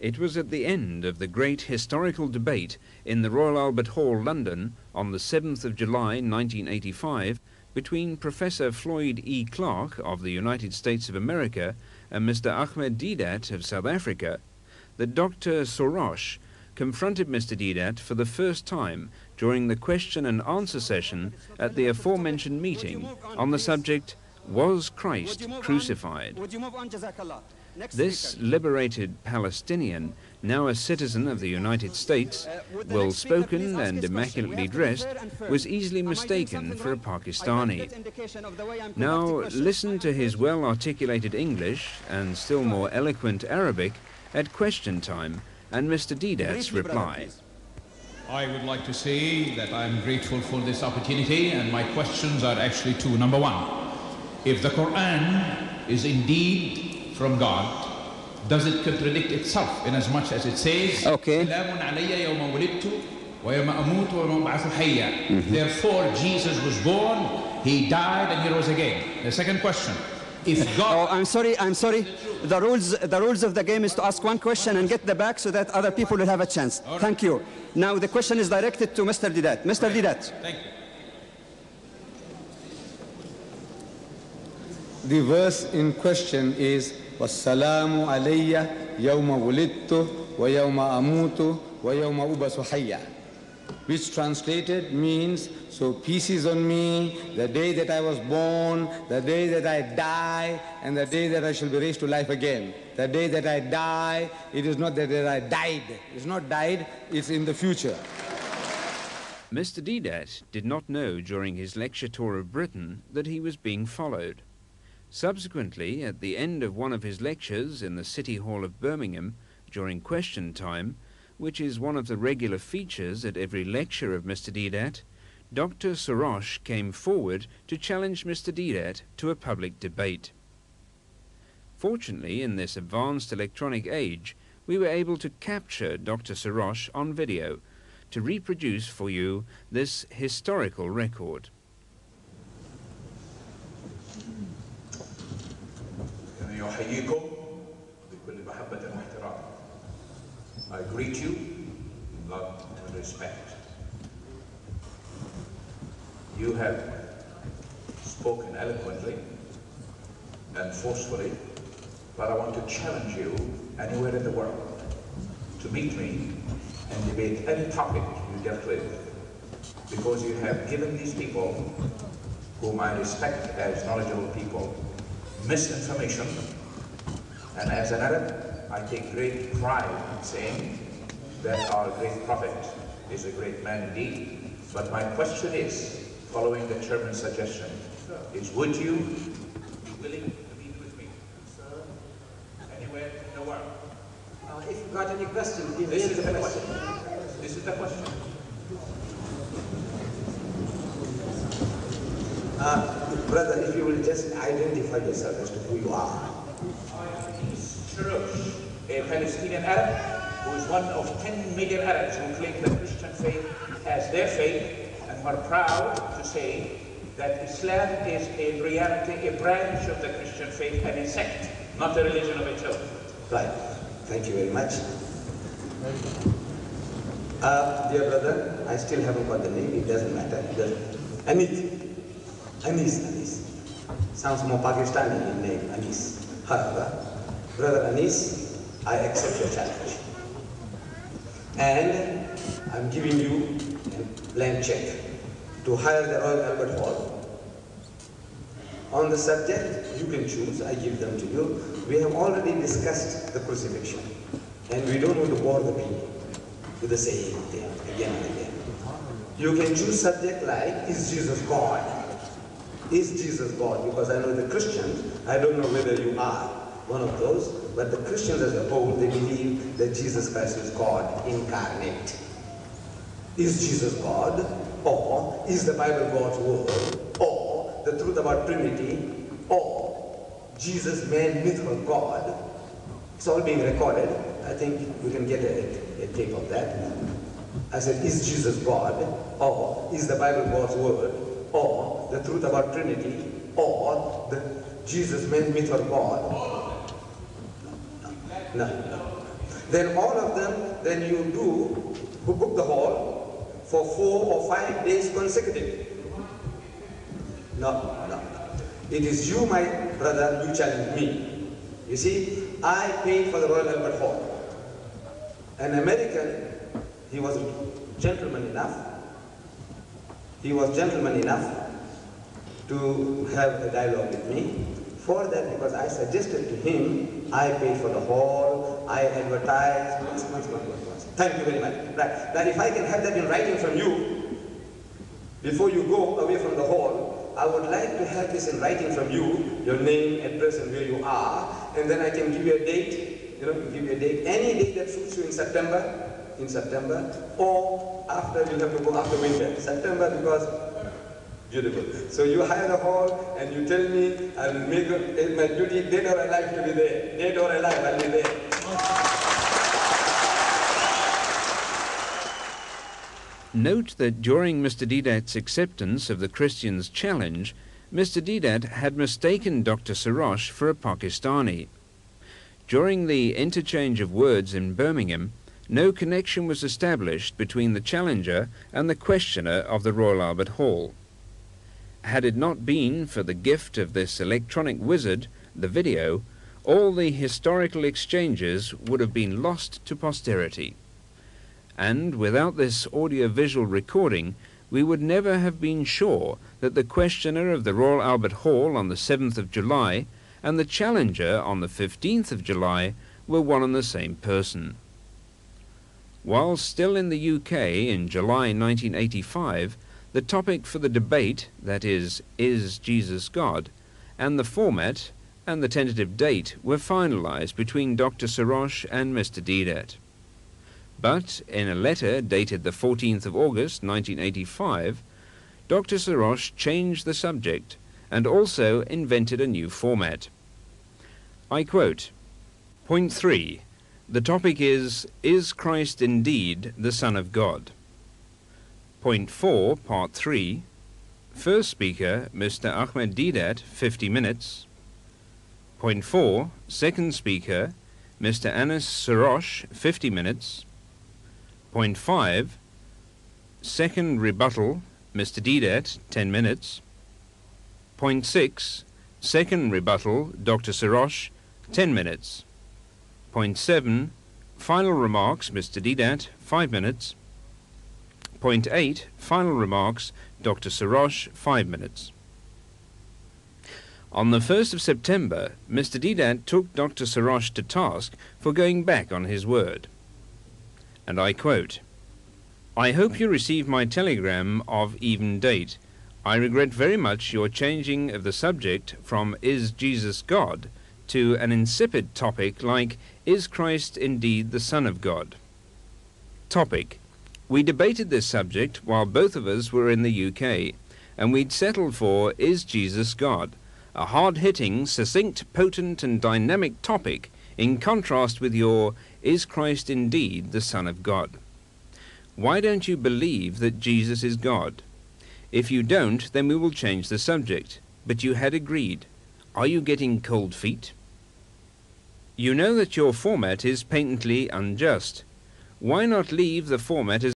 It was at the end of the great historical debate in the Royal Albert Hall, London, on the 7th of July 1985, between Professor Floyd E. Clark of the United States of America and Mr. Ahmed Deedat of South Africa, that Dr. Shorrosh confronted Mr. Deedat for the first time during the question and answer session at the aforementioned meeting on the subject, "Was Christ crucified?" This liberated Palestinian, now a citizen of the United States, well-spoken and immaculately dressed, was easily mistaken for a Pakistani. Now listen to his well-articulated English and still more eloquent Arabic at question time and Mr. Deedat's reply. I would like to say that I'm grateful for this opportunity, and my questions are actually two. Number one, if the Quran is indeed from God, does it contradict itself in as much as it says, okay, therefore Jesus was born, he died, and he rose again? The second question, if God... Oh, I'm sorry. The rules of the game is to ask one question and get the back so that other people will have a chance. Right. Thank you. Now the question is directed to Mr. Deedat. Mr. Deedat. Thank you. The verse in question is وَالسَّلَامُ عَلَيَّ يَوْمَ وُلِدْتُ وَيَوْمَ أَمُوتُ وَيَوْمَ أُبْعَثُ حَيًّا, which translated means, so peace is on me the day that I was born, the day that I die, and the day that I shall be raised to life again. The day that I die, it is not that I died. It's not died, it's in the future. Mr. Deedat did not know during his lecture tour of Britain that he was being followed. Subsequently, at the end of one of his lectures in the City Hall of Birmingham, during question time, which is one of the regular features at every lecture of Mr. Deedat, Dr. Shorrosh came forward to challenge Mr. Deedat to a public debate. Fortunately, in this advanced electronic age, we were able to capture Dr. Shorrosh on video to reproduce for you this historical record. I greet you in love and respect. You have spoken eloquently and forcefully, but I want to challenge you anywhere in the world to meet me and debate any topic you dealt with, because you have given these people, whom I respect as knowledgeable people, misinformation. And as an Arab, I take great pride in saying that our great prophet is a great man indeed. But my question is, following the chairman's suggestion, is would you be willing to meet with me, sir, anywhere in the world? If you've got any questions, this is the question. This is the question. Brother, if you will just identify yourself as to who you are. Shorrosh, a Palestinian Arab who is one of 10 million Arabs who claim the Christian faith as their faith, and who are proud to say that Islam is in reality a branch of the Christian faith and a sect, not a religion of its own. Right. Thank you very much. Dear brother, I still haven't got the name. It doesn't matter. Anis. Sounds more Pakistani in name, Anis. However, Brother Anis, I accept your challenge. And I'm giving you a blank check to hire the Royal Albert Hall. On the subject, you can choose, I give them to you. We have already discussed the crucifixion, and we don't want to bore the people with the same thing again and again. You can choose subject like, is Jesus God? Is Jesus God? Because I know the Christians, I don't know whether you are one of those, but the Christians as a whole, they believe that Jesus Christ is God incarnate. Is Jesus God? Or is the Bible God's word? Or the truth about Trinity? Or Jesus, man, myth, or God? It's all being recorded. I think we can get a tape of that. I said, is Jesus God? Or is the Bible God's word? Or the truth about Trinity? Or the Jesus, man, myth, or God? No. Then all of them, then you do, who book the hall for 4 or 5 days consecutive. No. It is you, my brother, you challenge me. You see, I paid for the Royal Albert Hall. An American, he was gentleman enough. He was gentleman enough to have a dialogue with me. For that, because I suggested to him, I paid for the hall, I advertised, once. Thank you very much. Right. Now, if I can have that in writing from you, before you go away from the hall, I would like to have this in writing from you, your name, address, and where you are, and then I can give you a date, give you a date, any date that suits you in September, or after, you have to go after winter, September, because beautiful. So you hire the hall, and you tell me, I will make it my duty, dead or alive, to be there. Dead or alive, I'll be there. Note that during Mr. Deedat's acceptance of the Christian's challenge, Mr. Deedat had mistaken Dr. Shorrosh for a Pakistani. During the interchange of words in Birmingham, no connection was established between the challenger and the questioner of the Royal Albert Hall. Had it not been for the gift of this electronic wizard, the video, all the historical exchanges would have been lost to posterity. And without this audio-visual recording, we would never have been sure that the questioner of the Royal Albert Hall on the 7th of July and the challenger on the 15th of July were one and the same person. While still in the UK in July 1985, the topic for the debate, that is Jesus God, and the format and the tentative date were finalized between Dr. Shorrosh and Mr. Deedat. But in a letter dated the 14th of August 1985, Dr. Shorrosh changed the subject and also invented a new format. I quote, Point 3. The topic is Christ indeed the Son of God? Point 4, Part 3. First speaker, Mr. Ahmed Deedat, 50 minutes. Point 4, second speaker, Mr. Shorrosh, 50 minutes. Point 5, second rebuttal, Mr. Deedat, 10 minutes. Point 6, second rebuttal, Dr. Shorrosh, 10 minutes. Point 7, final remarks, Mr. Deedat, 5 minutes. Point 8, final remarks, Dr. Shorrosh, 5 minutes. On the 1st of September, Mr. Deedat took Dr. Shorrosh to task for going back on his word. And I quote, I hope you received my telegram of even date. I regret very much your changing of the subject from Is Jesus God to an insipid topic like Is Christ indeed the Son of God? Topic. We debated this subject while both of us were in the UK, and we'd settled for Is Jesus God? A hard-hitting, succinct, potent and dynamic topic in contrast with your Is Christ indeed the Son of God? Why don't you believe that Jesus is God? If you don't, then we will change the subject. But you had agreed. Are you getting cold feet? You know that your format is patently unjust. Why not leave the format as